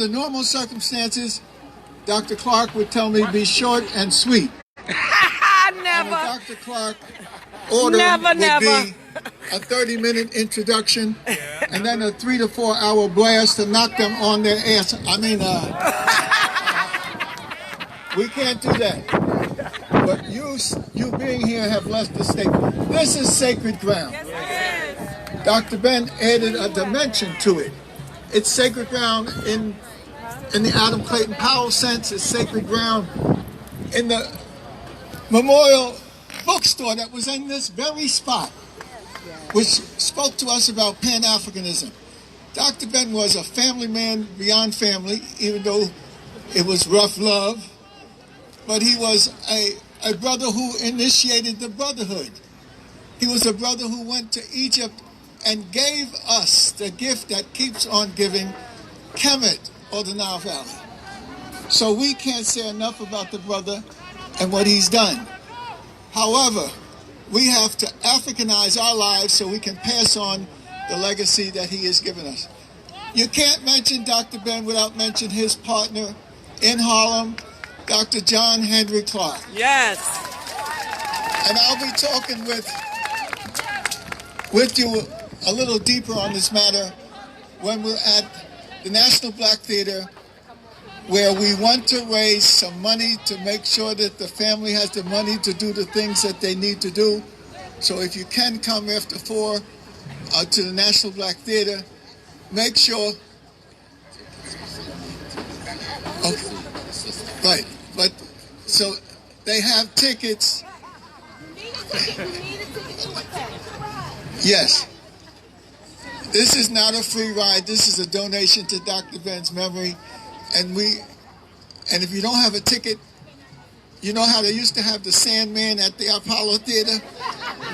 The normal circumstances, Dr. Clark would tell me be short and sweet. Never. And Dr. Clark order would be a 30-minute introduction and then a 3 to 4 hour blast to knock them on their ass. I mean, we can't do that. But you being here have left the statement. This is sacred ground. Yes, Dr. Ben added a dimension to it. It's sacred ground in the Adam Clayton Powell sense. It's sacred ground in the memorial bookstore that was in this very spot, which spoke to us about Pan-Africanism. Dr. Ben was a family man beyond family, even though it was rough love, but he was a brother who initiated the brotherhood. He was a brother who went to Egypt and gave us the gift that keeps on giving, Kemet, or the Nile Valley. So we can't say enough about the brother and what he's done. However, we have to Africanize our lives so we can pass on the legacy that he has given us. You can't mention Dr. Ben without mentioning his partner in Harlem, Dr. John Henry Clark. yes. And I'll be talking with you a little deeper on this matter when we're at the National Black Theater, where we want to raise some money to make sure that the family has the money to do the things that they need to do. So if you can come after 4 to the National Black Theater, make sure. Okay. Right, but so they have tickets. Yes. This is not a free ride. This is a donation to Dr. Ben's memory. And if you don't have a ticket, you know how they used to have the Sandman at the Apollo Theater?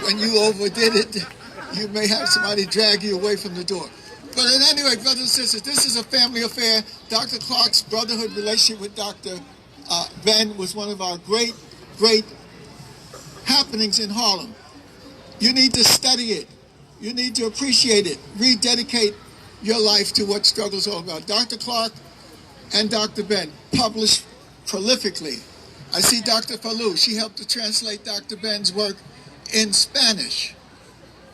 When you overdid it, you may have somebody drag you away from the door. But anyway, brothers and sisters, this is a family affair. Dr. Clark's brotherhood relationship with Dr. Ben was one of our great, great happenings in Harlem. You need to study it. You need to appreciate it. Rededicate your life to what struggle is all about. Dr. Clark and Dr. Ben published prolifically. I see Dr. Falou. She helped to translate Dr. Ben's work in Spanish.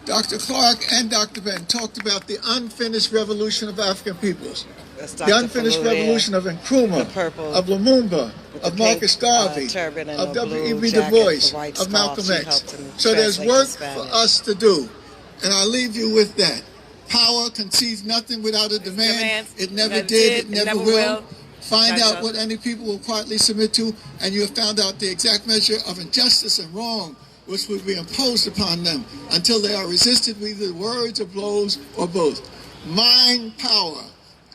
Dr. Clark and Dr. Ben talked about the unfinished revolution of African peoples. The unfinished revolution of Nkrumah, of Lumumba, of Marcus Garvey, of W.E.B. Du Bois, of Malcolm X. So there's work for us to do. And I'll leave you with that. Power conceives nothing without a demand. It never did, it never will. Find out what any people will quietly submit to, and you have found out the exact measure of injustice and wrong which will be imposed upon them until they are resisted with either words or blows or both. Mind power,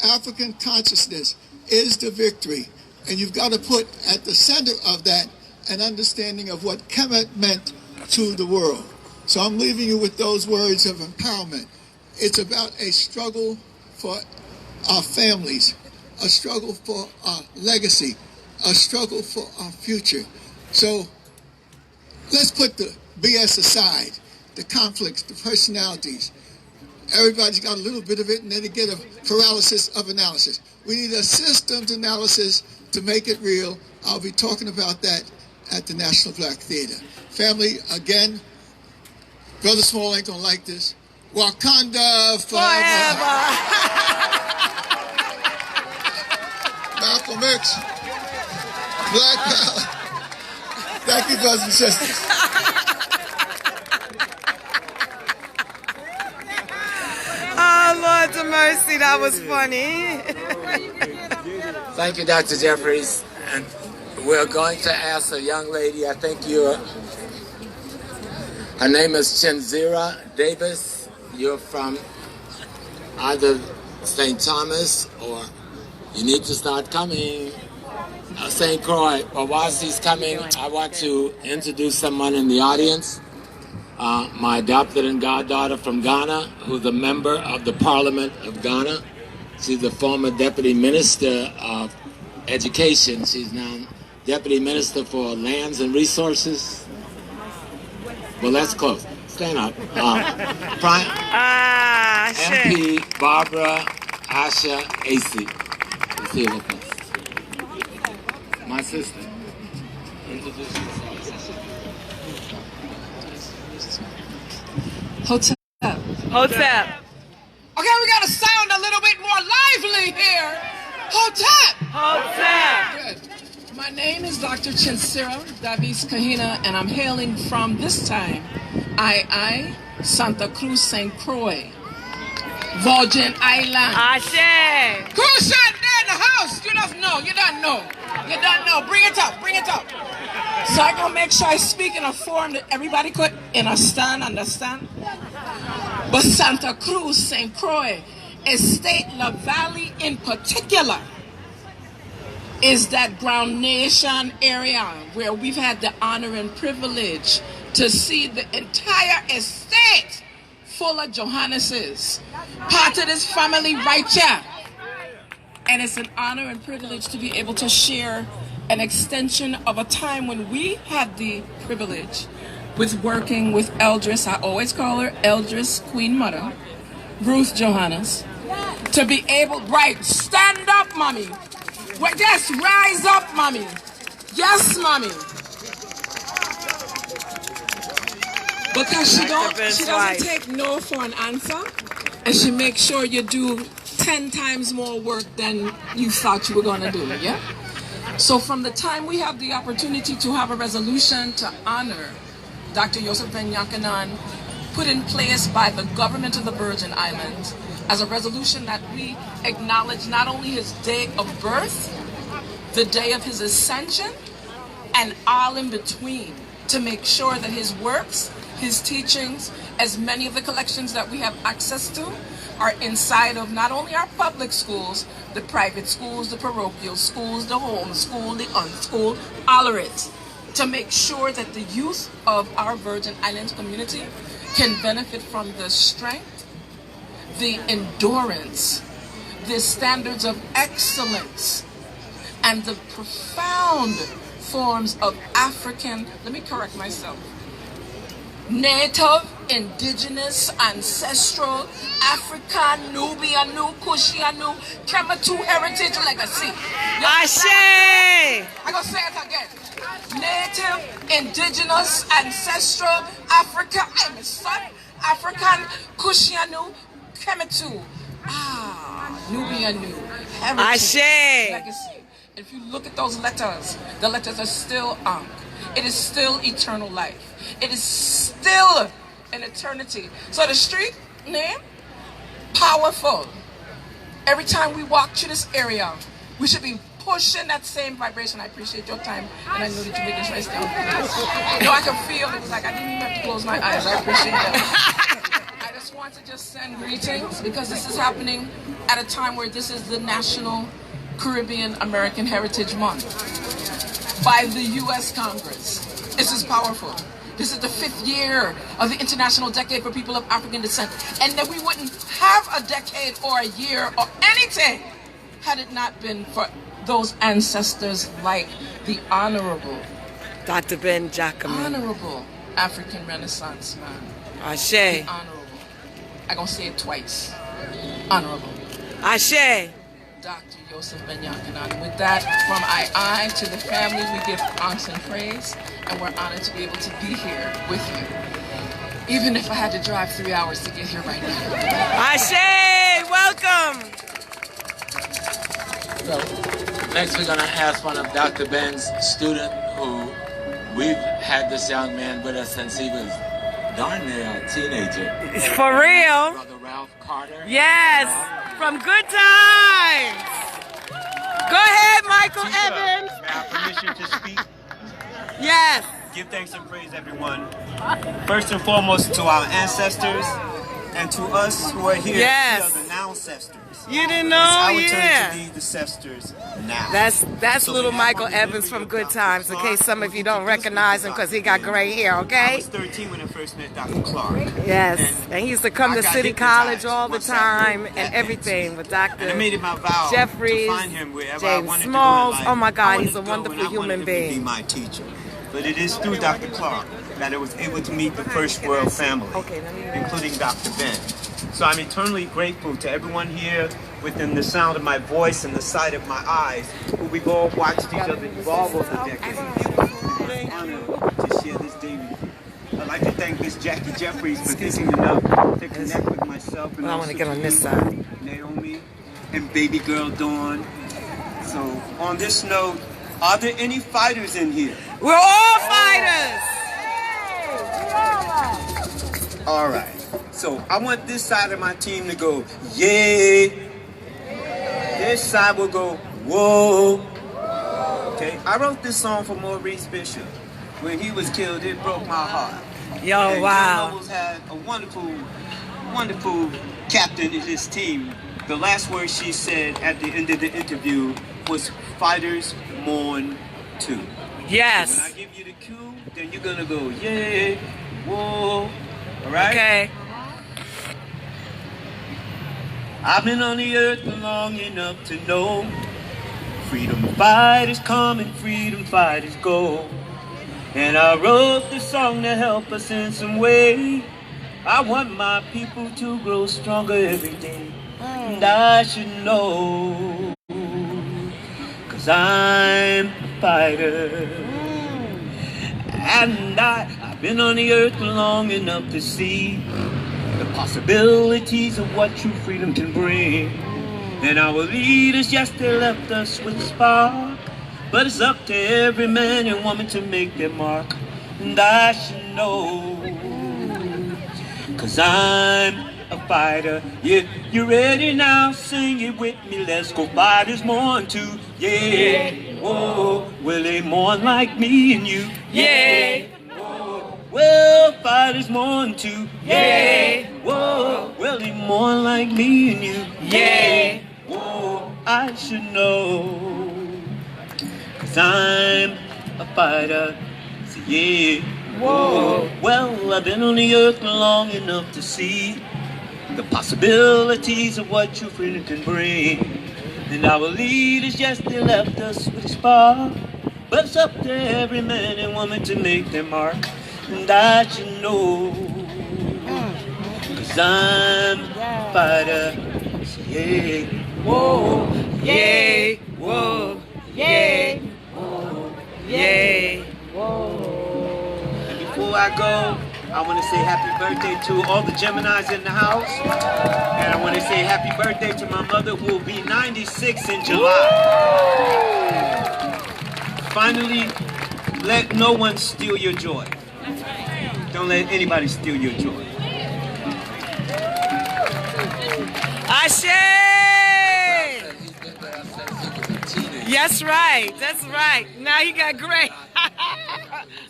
African consciousness is the victory. And you've got to put at the center of that an understanding of what Kemet meant to the world. So I'm leaving you with those words of empowerment. It's about a struggle for our families, a struggle for our legacy, a struggle for our future. So let's put the BS aside, the conflicts, the personalities. Everybody's got a little bit of it, and then they get a paralysis of analysis. We need a systems analysis to make it real. I'll be talking about that at the National Black Theater. Family, again, Brother Small ain't gonna like this. Wakanda forever. Malcolm X, Black Power. Thank you, brothers and sisters. Oh, Lord of mercy, that was funny. Thank you, Dr. Jeffries. And we're going to ask a young lady, I think her name is Chinzira Davis. You're from either St. Thomas or you need to start coming. St. Croix. But whilst he's coming, I want to introduce someone in the audience. My adopted and goddaughter from Ghana, who's a member of the Parliament of Ghana. She's a former Deputy Minister of Education. She's now Deputy Minister for Lands and Resources. Well, that's close. Stand up. MP Barbara Asha Acey. here with us. My sister. Introduce yourself. Hotep. Hotep. Okay, we gotta sound a little bit more lively here. Hotep. Hotep. Good. My name is Dr. Chinsira Davis Kahina, and I'm hailing from this time Santa Cruz St. Croix, Virgin Island. Ashe. Cushion there in the house. You don't know. You don't know. You don't know. Bring it up. Bring it up. So I'm gonna make sure I speak in a form that everybody could understand. But Santa Cruz St. Croix, Estate La Valley in particular, is that Ground Nation area where we've had the honor and privilege to see the entire estate full of Johanneses, part of this family right here. And it's an honor and privilege to be able to share an extension of a time when we had the privilege with working with Eldris, I always call her Eldris Queen Mother, Ruth Johannes, to be able, right, stand up, mommy. Well, yes, rise up, mommy. Yes, mommy. Because she doesn't take no for an answer, and she makes sure you do 10 times more work than you thought you were going to do, yeah? So from the time we have the opportunity to have a resolution to honor Dr. Yosef Ben-Jochannan, put in place by the government of the Virgin Islands as a resolution that we acknowledge not only his day of birth, the day of his ascension, and all in between, to make sure that his works, his teachings, as many of the collections that we have access to, are inside of not only our public schools, the private schools, the parochial schools, the home school, the unschooled, all of it, to make sure that the youth of our Virgin Islands community can benefit from the strength, the endurance, the standards of excellence, and the profound forms of African, let me correct myself, Native, indigenous, ancestral, African, Nubian, Cushian, Kemetu heritage legacy. Ashe. I'm going to say it again. Native, indigenous, ancestral, African, African, Cushian, Kemetu, Nubian, heritage Ashe. legacy. If you look at those letters, the letters are still Ankh. It is still eternal life. It is still an eternity. So the street name, powerful. Every time we walk through this area, we should be pushing that same vibration. I appreciate your time, and I know that you made this right down. You know, I can feel it was like I didn't even have to close my eyes. I appreciate that. I just want to just send greetings because this is happening at a time where this is the National Caribbean American Heritage Month by the U.S. Congress. This is powerful. This is the 5th year of the International Decade for People of African Descent. And that we wouldn't have a decade or a year or anything had it not been for those ancestors like the Honorable Dr. Ben-Jochannan. Honorable African Renaissance man. Ashe. The Honorable. I'm going to say it twice. Honorable. Ashe. Dr. Yosef Ben-Jochannan. With that, from I to the family, we give thanks and praise, and we're honored to be able to be here with you. Even if I had to drive 3 hours to get here right now. Ashe, welcome. So, next we're going to ask one of Dr. Ben's students who we've had this young man with us since he was darn near a teenager. It's for real. Brother Ralph Carter. Yes, from Good Times. Go ahead, Michael Evans. May I have permission to speak? Yes. Give thanks and praise, everyone. First and foremost, to our ancestors and to us who are here. Yes. We are the now ancestors. You didn't know? It's our Yeah. turn to be the ancestors now. That's So little we have Michael one Evans delivery from of Good Dr. Times, in Clark, case some of who you don't introduced me to recognize him because he got Dr. gray hair, I okay? was 13 when I first met Dr. Clark. Yes, and he used to come I to got City hypnotized College all the once I time heard and that everything with And I Dr. made it my vow Jeffries, to find him wherever I James wanted Smalls. to go in life. Oh my I God, wanted he's a to go wonderful and I wanted human him being. to be my teacher. But it is through Dr. Clark that I was able to meet the first world family, Okay, let me including Dr. Ben. So I'm eternally grateful to everyone here within the sound of my voice and the sight of my eyes, who we've all watched each other evolve over the decades. It's an honor to share this day with you. I'd like to thank Miss Jackie Jeffries for thinking enough to connect with myself and I want to get on this side. Naomi and baby girl Dawn. So on this note, are there any fighters in here? We're all fighters. All right. So I want this side of my team to go, yeah. This side will go, whoa. Okay. I wrote this song for Maurice Bishop. When he was killed, it broke my heart. Yo, and wow. John Nobles had a wonderful, wonderful captain in his team. The last word she said at the end of the interview was, fighters mourn too. Yes. So when I give you the cue, then you're gonna go, yeah, whoa. All right? Okay. I've been on the earth long enough to know freedom fighters come and freedom fighters go. And I wrote this song to help us in some way. I want my people to grow stronger every day. And I should know, 'cause I'm a fighter. And I've been on the earth long enough to see the possibilities of what true freedom can bring. And our leaders, yes, they left us with a spark, but it's up to every man and woman to make their mark. And I should know, 'cause I'm a fighter. Yeah, you ready now? Sing it with me. Let's go. Fighters mourn too. Yeah, whoa. Will they mourn like me and you? Yeah. Well, fighters mourn too. Yeah. Whoa. Will they mourn like me and you? Yeah. Whoa. I should know, 'cause I'm a fighter. So yeah. Whoa. Well, I've been on the earth long enough to see the possibilities of what true freedom can bring. And our leaders, yes, they left us with a spark, but it's up to every man and woman to make their mark. And I should know, 'cause I'm a fighter. So yeah, whoa, yeah, whoa, yeah, whoa, yeah, whoa. And before I go, I want to say happy birthday to all the Geminis in the house. And I want to say happy birthday to my mother, who will be 96 in July. Finally, let no one steal your joy. Don't let anybody steal your joy. Ashe! That's right. That's right. Now he got gray.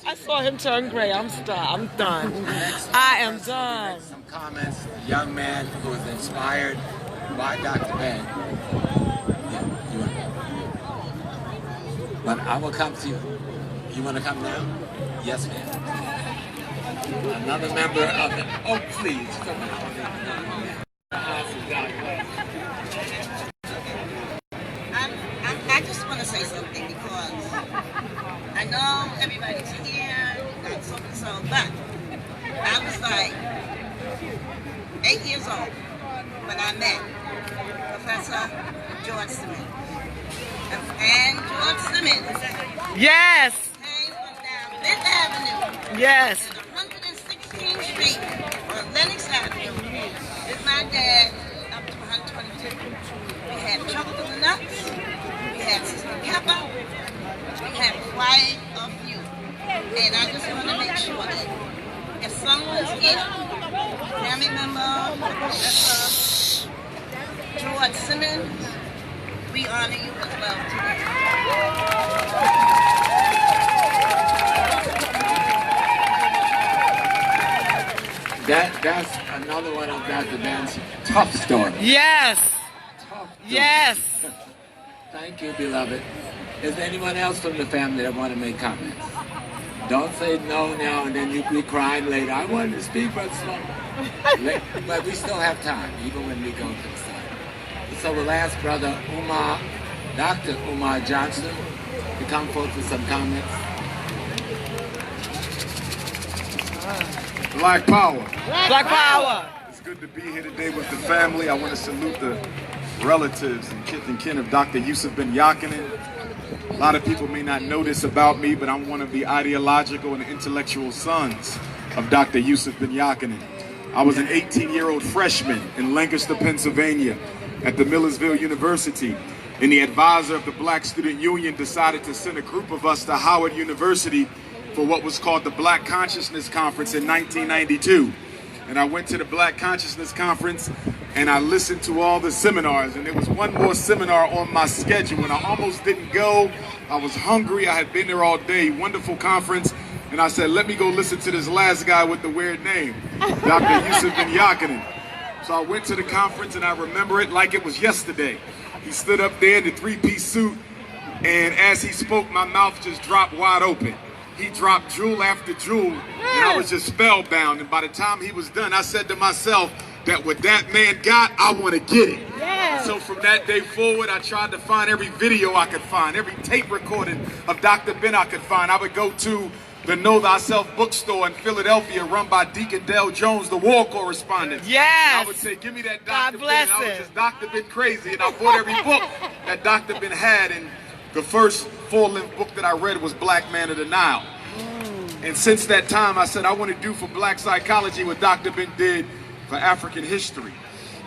I saw him turn gray. I'm done. I am done. Some comments. A young man who was inspired by Dr. Ben. Yeah, you want to? But I will come to you. You want to come now? Yes, ma'am. Another member of the. Oh, please. I just want to say something because I know everybody's here, got so and so, but I was like 8 years old when I met Professor George Simmons. And George Simmons Yes. came from down Fifth Avenue. Yes. And 116th Street on Lenox Avenue with my dad up to 122. We had chocolate nuts. We had Sister Kappa. We had quite a few. And I just want to make sure that if someone's here, family member, Professor George Simmons, we honor you as well today. That's another one of Dr. Ben's tough stories. Yes. Tough stories. Yes. Thank you, beloved. Is there anyone else from the family that want to make comments? Don't say no now and then you be crying later. I wanted to speak, but slow. But we still have time, even when we go to the side. So we'll ask Brother Umar, Dr. Umar Johnson, to come forth with some comments. Black power. Black power. It's good to be here today with the family. I want to salute the relatives and kith and kin of Dr. Yosef Ben-Jochannan. A lot of people may not know this about me, but I'm one of the ideological and intellectual sons of Dr. Yosef Ben-Jochannan. I was an 18-year-old freshman in Lancaster, Pennsylvania at the Millersville University, and the advisor of the Black Student Union decided to send a group of us to Howard University for what was called the Black Consciousness Conference in 1992. And I went to the Black Consciousness Conference and I listened to all the seminars, and there was one more seminar on my schedule and I almost didn't go. I was hungry, I had been there all day, wonderful conference, and I said, let me go listen to this last guy with the weird name, Dr. Yosef Ben-Jochannan. So I went to the conference and I remember it like it was yesterday. He stood up there in the three-piece suit, and as he spoke, my mouth just dropped wide open. He dropped jewel after jewel, and I was just spellbound. And by the time he was done, I said to myself that what that man got, I want to get it. Yes. So from that day forward, I tried to find every video I could find, every tape recording of Dr. Ben I could find. I would go to the Know Thyself bookstore in Philadelphia, run by Deacon Dale Jones, the war correspondent. Yes. And I would say, give me that Dr. God bless Ben. And I was him. just Dr. Ben crazy, and I bought every book that Dr. Ben had. And the first full-length book that I read was Black Man of the Nile. And since that time, I said, I want to do for black psychology what Dr. Ben did for African history.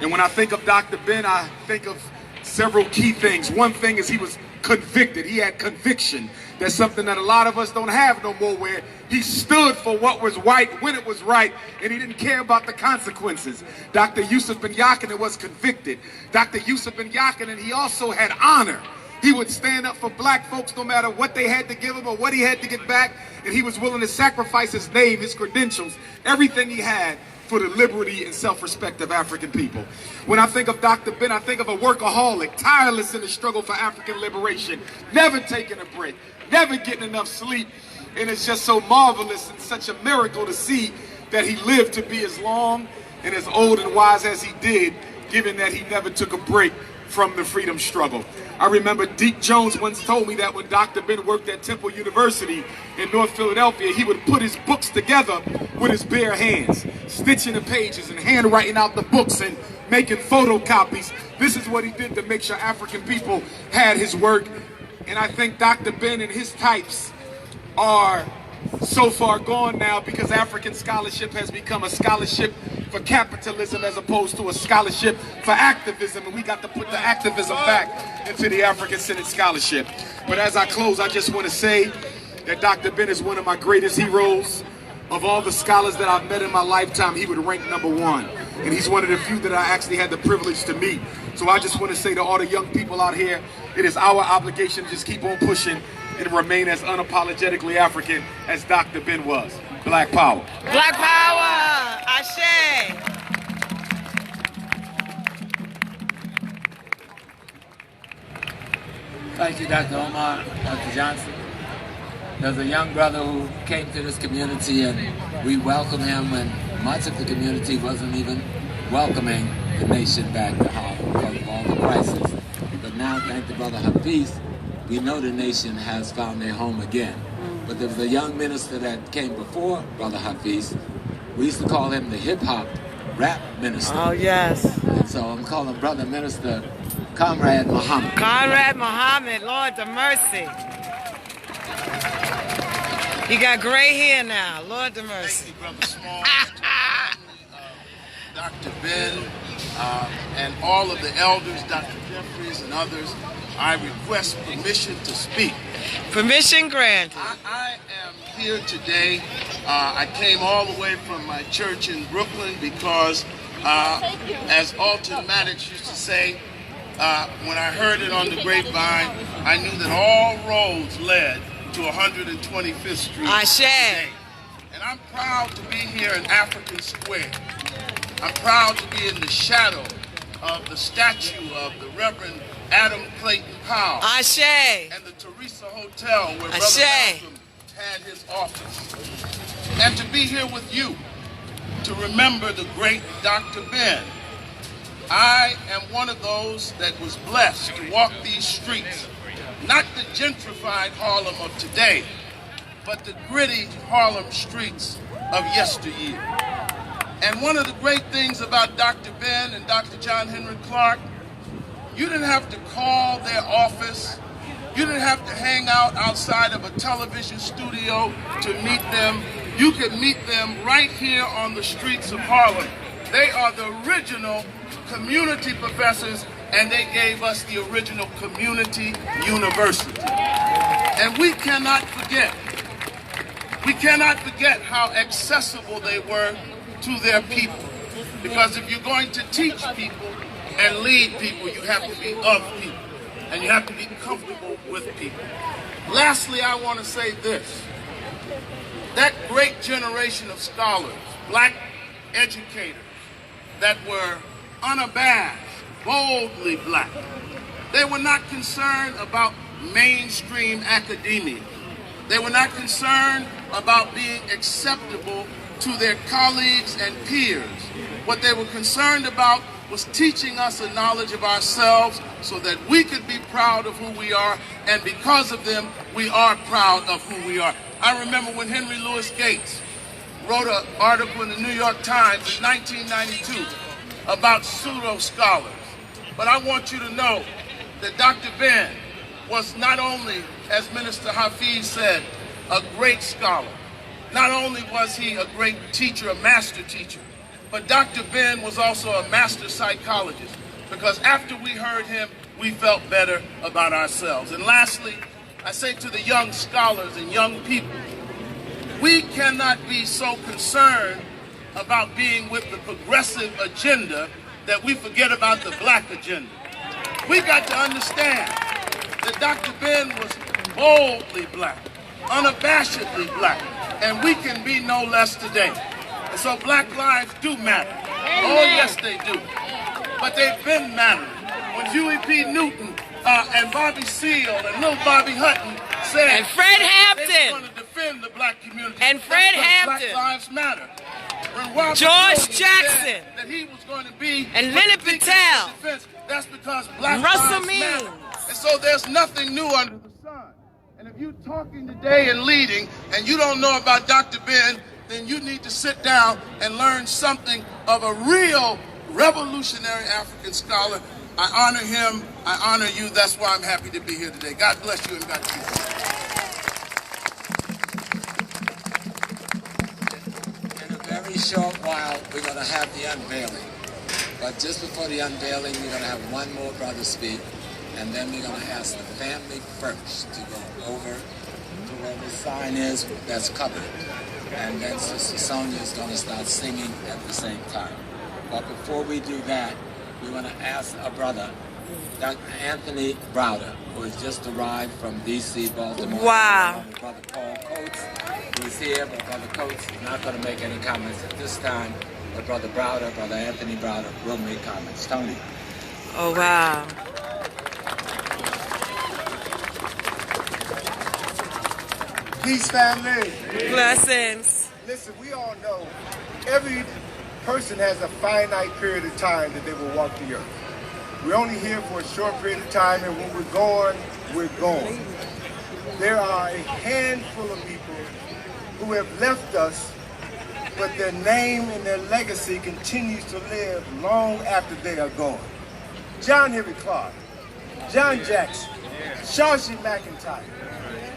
And when I think of Dr. Ben, I think of several key things. One thing is he was convicted. He had conviction. That's something that a lot of us don't have no more, where he stood for what was right when it was right, and he didn't care about the consequences. Dr. Yosef Ben-Jochannan was convicted. Dr. Yosef Ben-Jochannan, he also had honor. He would stand up for black folks no matter what they had to give him or what he had to get back, and he was willing to sacrifice his name, his credentials, everything he had for the liberty and self-respect of African people. When I think of Dr. Ben, I think of a workaholic, tireless in the struggle for African liberation, never taking a break, never getting enough sleep, and it's just so marvelous and such a miracle to see that he lived to be as long and as old and wise as he did, given that he never took a break from the freedom struggle. I remember Deke Jones once told me that when Dr. Ben worked at Temple University in North Philadelphia, he would put his books together with his bare hands, stitching the pages and handwriting out the books and making photocopies. This is what he did to make sure African people had his work. And I think Dr. Ben and his types are so far gone now because African scholarship has become a scholarship for capitalism as opposed to a scholarship for activism, and we got to put the activism back into the African-centered scholarship. But as I close, I just want to say that Dr. Ben is one of my greatest heroes. Of all the scholars that I've met in my lifetime, he would rank #1. And he's one of the few that I actually had the privilege to meet. So I just want to say to all the young people out here, it is our obligation to just keep on pushing and remain as unapologetically African as Dr. Ben was. Black power. Black power. Ashe. Thank you, Dr. Omar, Dr. Johnson. There's a young brother who came to this community and we welcomed him when much of the community wasn't even welcoming the nation back to Harlem because of all the crisis. But now, thank the brother Hafiz, we know the nation has found their home again. But there was a young minister that came before Brother Hafiz. We used to call him the hip-hop rap minister. Oh, yes. And so I'm calling Brother Minister Comrade Muhammad. Comrade Muhammad, Lord of mercy. He got gray hair now, Lord of mercy. Thank you, Brother Small, Dr. Ben, and all of the elders, Dr. Jeffries and others. I request permission to speak. Permission granted. I am here today. I came all the way from my church in Brooklyn because, as Alton Maddox used to say, when I heard it on the grapevine, I knew that all roads led to 125th Street. Ashe. And I'm proud to be here in African Square. I'm proud to be in the shadow of the statue of the Reverend Adam Clayton Powell. Ashe. And the Teresa Hotel where Ashe. Brother Malcolm had his office. And to be here with you, to remember the great Dr. Ben. I am one of those that was blessed to walk these streets, not the gentrified Harlem of today, but the gritty Harlem streets of yesteryear. And one of the great things about Dr. Ben and Dr. John Henry Clark, you didn't have to call their office. You didn't have to hang out outside of a television studio to meet them. You could meet them right here on the streets of Harlem. They are the original community professors, and they gave us the original community university. And we cannot forget how accessible they were to their people. Because if you're going to teach people and lead people, you have to be of people. And you have to be comfortable with people. Lastly, I want to say this. That great generation of scholars, black educators, that were unabashed, boldly black, they were not concerned about mainstream academia. They were not concerned about being acceptable to their colleagues and peers. What they were concerned about was teaching us a knowledge of ourselves so that we could be proud of who we are, and because of them, we are proud of who we are. I remember when Henry Louis Gates wrote an article in the New York Times in 1992 about pseudo-scholars. But I want you to know that Dr. Ben was not only, as Minister Hafiz said, a great scholar. Not only was he a great teacher, a master teacher, but Dr. Ben was also a master psychologist, because after we heard him, we felt better about ourselves. And lastly, I say to the young scholars and young people, we cannot be so concerned about being with the progressive agenda that we forget about the black agenda. We got to understand that Dr. Ben was boldly black, unabashedly black, and we can be no less today. And so black lives do matter. Oh, yes, they do. But they've been mattering. When Huey P. Newton and Bobby Seale and little Bobby Hutton said and Fred Hampton they were going to defend the black community, and Fred Hampton, Black Lives Matter. When George Jackson that he was going to be and Leonard Patel, defense, that's because black Russell lives Means. matter. And so there's nothing new under the sun. And if you're talking today and leading and you don't know about Dr. Ben, then you need to sit down and learn something of a real revolutionary African scholar. I honor him. I honor you. That's why I'm happy to be here today. God bless you and God keep you. In a very short while, we're going to have the unveiling. But just before the unveiling, we're going to have one more brother speak, and then we're going to ask the family first to go over to where the sign is that's covered. And then Sister Sonia is going to start singing at the same time. But before we do that, we want to ask a brother, Dr. Anthony Browder, who has just arrived from D.C., Baltimore. Wow. Brother Paul Coates, who is here, but Brother Coates is not going to make any comments at this time. But Brother Browder, Brother Anthony Browder, will make comments. Tony. Oh, wow. Peace, family. Blessings. Listen, we all know every person has a finite period of time that they will walk the earth. We're only here for a short period of time, and when we're gone, we're gone. There are a handful of people who have left us, but their name and their legacy continues to live long after they are gone. John Henry Clark, John Jackson, Shawshank McIntyre.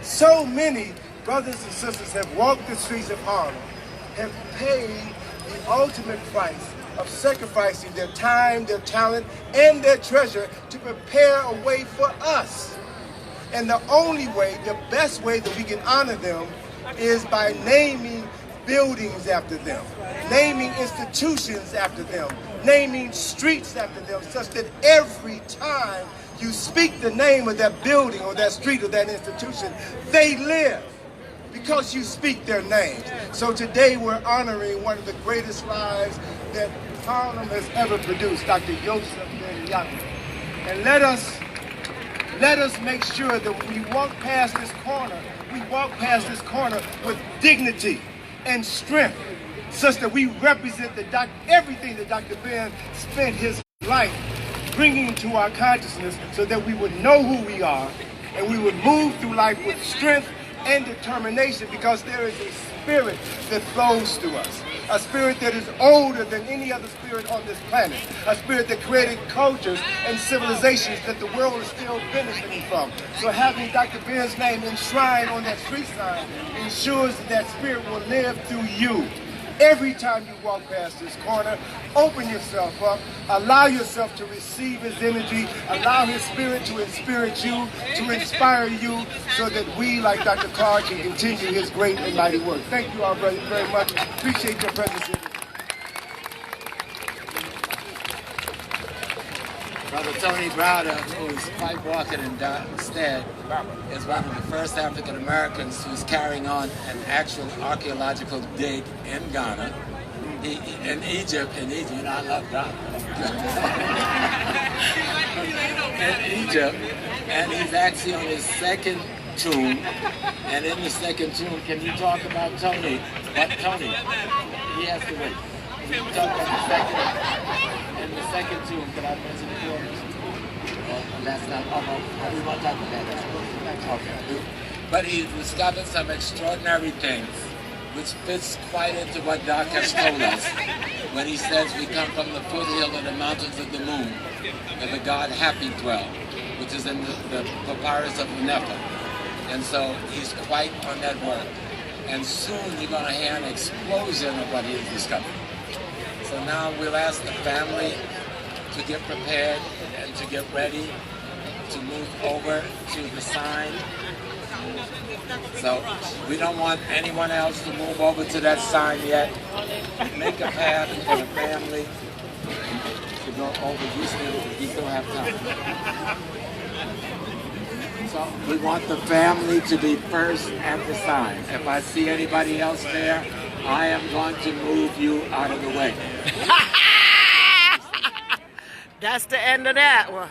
So many brothers and sisters have walked the streets of Harlem, have paid the ultimate price of sacrificing their time, their talent, and their treasure to prepare a way for us. And the only way, the best way that we can honor them is by naming buildings after them, naming institutions after them, naming streets after them, such that every time you speak the name of that building or that street or that institution, they live because you speak their names. So today we're honoring one of the greatest lives that Harlem has ever produced, Dr. Yosef Ben-Jochannan. And let us make sure that when we walk past this corner, we walk past this corner with dignity and strength, such that we represent everything that Dr. Ben spent his life bringing to our consciousness, so that we would know who we are and we would move through life with strength and determination, because there is a spirit that flows through us. a spirit that is older than any other spirit on this planet, a spirit that created cultures and civilizations that the world is still benefiting from. So having Dr. Ben's name enshrined on that street sign ensures that that spirit will live through you. Every time you walk past this corner, open yourself up, allow yourself to receive his energy, allow his spirit to inspirit you, to inspire you, so that we, like Dr. Clark, can continue his great and mighty work. Thank you all very, very much. Appreciate your presence here. Brother Tony Browder, who is quite walking in Darmstadt, is one of the first African Americans who's carrying on an actual archaeological dig in Ghana. In Egypt, you know, I love Ghana. In Egypt, and he's actually on his second tomb. And in the second tomb, can you talk about Tony? But Tony, he has to wait. Can you talk about the second? In the second tomb, can I mention the quarters? That's not, we won't talk about that. Okay. But he discovered some extraordinary things, which fits quite into what Doc has told us when he says we come from the foothill of the mountains of the moon, where the god Happy dwell, which is in the papyrus of Nephah. And so he's quite on that work. And soon you're going to hear an explosion of what he has discovered. So now we'll ask the family to get prepared and to get ready to move over to the sign. So we don't want anyone else to move over to that sign yet. Make a path for the family to go over. You still have time. So we want the family to be first at the sign. If I see anybody else there, I am going to move you out of the way. That's the end of that one.